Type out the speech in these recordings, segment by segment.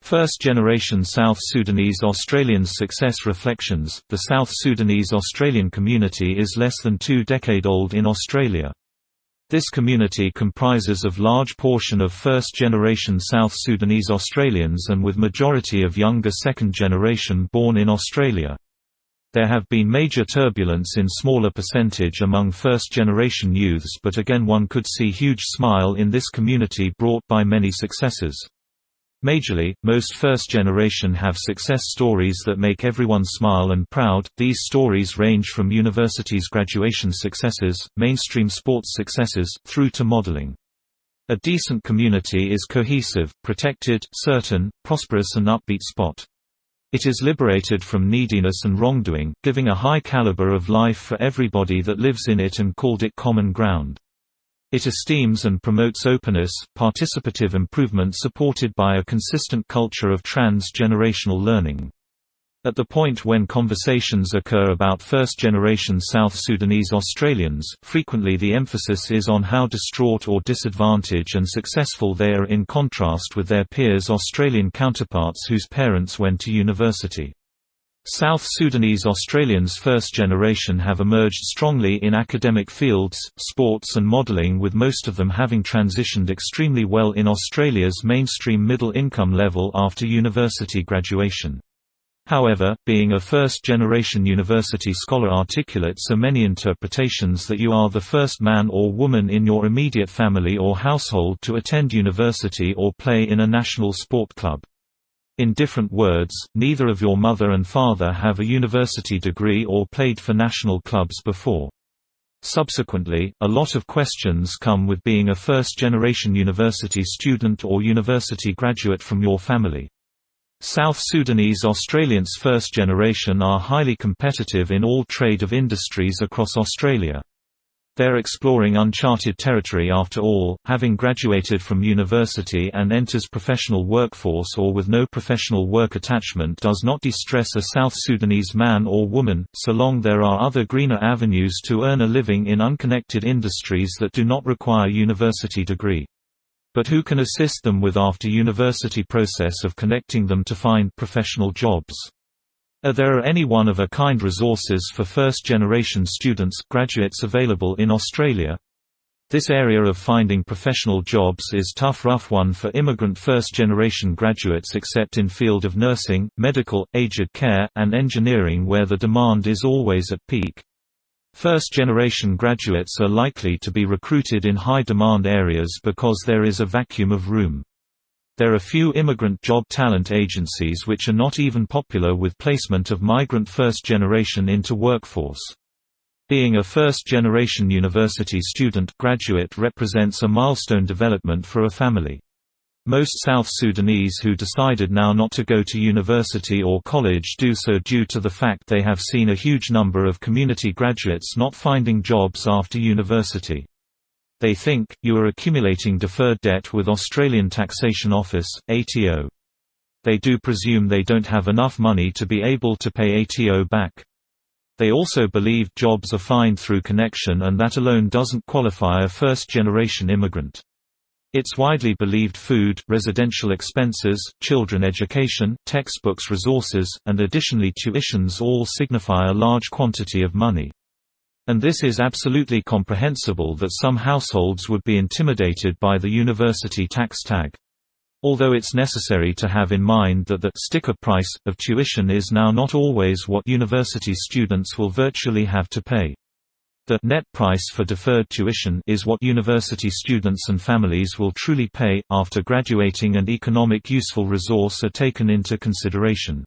First-generation South Sudanese Australians Success Reflections. The South Sudanese Australian community is less than 2 decades old in Australia. This community comprises of large portion of first-generation South Sudanese Australians and with majority of younger second generation born in Australia. There have been major turbulence in smaller percentage among first-generation youths, but again one could see huge smile in this community brought by many successes. Majorly, most first generation have success stories that make everyone smile and proud. These stories range from universities' graduation successes, mainstream sports successes, through to modeling. A decent community is cohesive, protected, certain, prosperous and upbeat spot. It is liberated from neediness and wrongdoing, giving a high caliber of life for everybody that lives in it and called it common ground. It esteems and promotes openness, participative improvement supported by a consistent culture of trans-generational learning. At the point when conversations occur about first-generation South Sudanese Australians, frequently the emphasis is on how distraught or disadvantaged and successful they are in contrast with their peers Australian counterparts whose parents went to university. South Sudanese Australians first generation have emerged strongly in academic fields, sports and modelling, with most of them having transitioned extremely well in Australia's mainstream middle income level after university graduation. However, being a first-generation university scholar articulates so many interpretations that you are the first man or woman in your immediate family or household to attend university or play in a national sport club. In different words, neither of your mother and father have a university degree or played for national clubs before. Subsequently, a lot of questions come with being a first-generation university student or university graduate from your family. South Sudanese Australians first generation are highly competitive in all trade of industries across Australia. They're exploring uncharted territory after all, having graduated from university and enters professional workforce or with no professional work attachment does not distress a South Sudanese man or woman, so long there are other greener avenues to earn a living in unconnected industries that do not require university degree. But who can assist them with after-university process of connecting them to find professional jobs? Are there any one-of-a-kind resources for first-generation students, graduates available in Australia? This area of finding professional jobs is rough one for immigrant first-generation graduates except in field of nursing, medical, aged care, and engineering where the demand is always at peak. First-generation graduates are likely to be recruited in high-demand areas because there is a vacuum of room. There are few immigrant job talent agencies which are not even popular with placement of migrant first generation into workforce. Being a first-generation university student graduate represents a milestone development for a family. Most South Sudanese who decided now not to go to university or college do so due to the fact they have seen a huge number of community graduates not finding jobs after university. They think, you are accumulating deferred debt with Australian Taxation Office, ATO. They do presume they don't have enough money to be able to pay ATO back. They also believe jobs are found through connection and that alone doesn't qualify a first-generation immigrant. It's widely believed food, residential expenses, children education, textbooks resources, and additionally tuitions all signify a large quantity of money. And this is absolutely comprehensible that some households would be intimidated by the university tax tag. Although it's necessary to have in mind that the sticker price of tuition is now not always what university students will virtually have to pay. The net price for deferred tuition is what university students and families will truly pay, after graduating and economic useful resource are taken into consideration.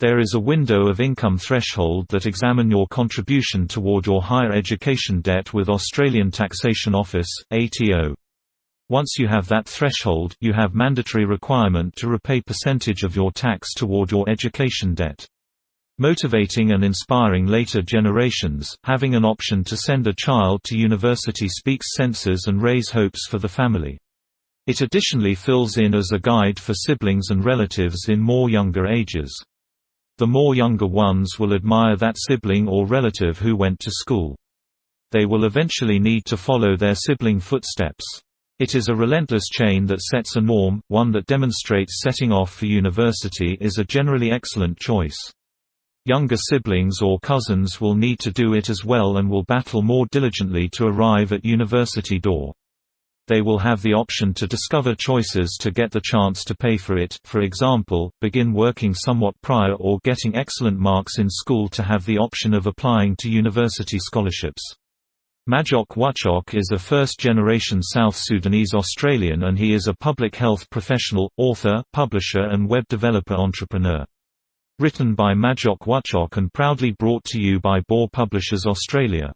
There is a window of income threshold that examine your contribution toward your higher education debt with Australian Taxation Office, ATO. Once you have that threshold, you have mandatory requirement to repay percentage of your tax toward your education debt. Motivating and inspiring later generations, having an option to send a child to university speaks senses and raise hopes for the family. It additionally fills in as a guide for siblings and relatives in more younger ages. The more younger ones will admire that sibling or relative who went to school. They will eventually need to follow their sibling footsteps. It is a relentless chain that sets a norm, one that demonstrates setting off for university is a generally excellent choice. Younger siblings or cousins will need to do it as well and will battle more diligently to arrive at university door. They will have the option to discover choices to get the chance to pay for it, for example, begin working somewhat prior or getting excellent marks in school to have the option of applying to university scholarships. Majok Wachok is a first-generation South Sudanese Australian and he is a public health professional, author, publisher and web developer entrepreneur. Written by Majok Wachok and proudly brought to you by Bohr Publishers Australia.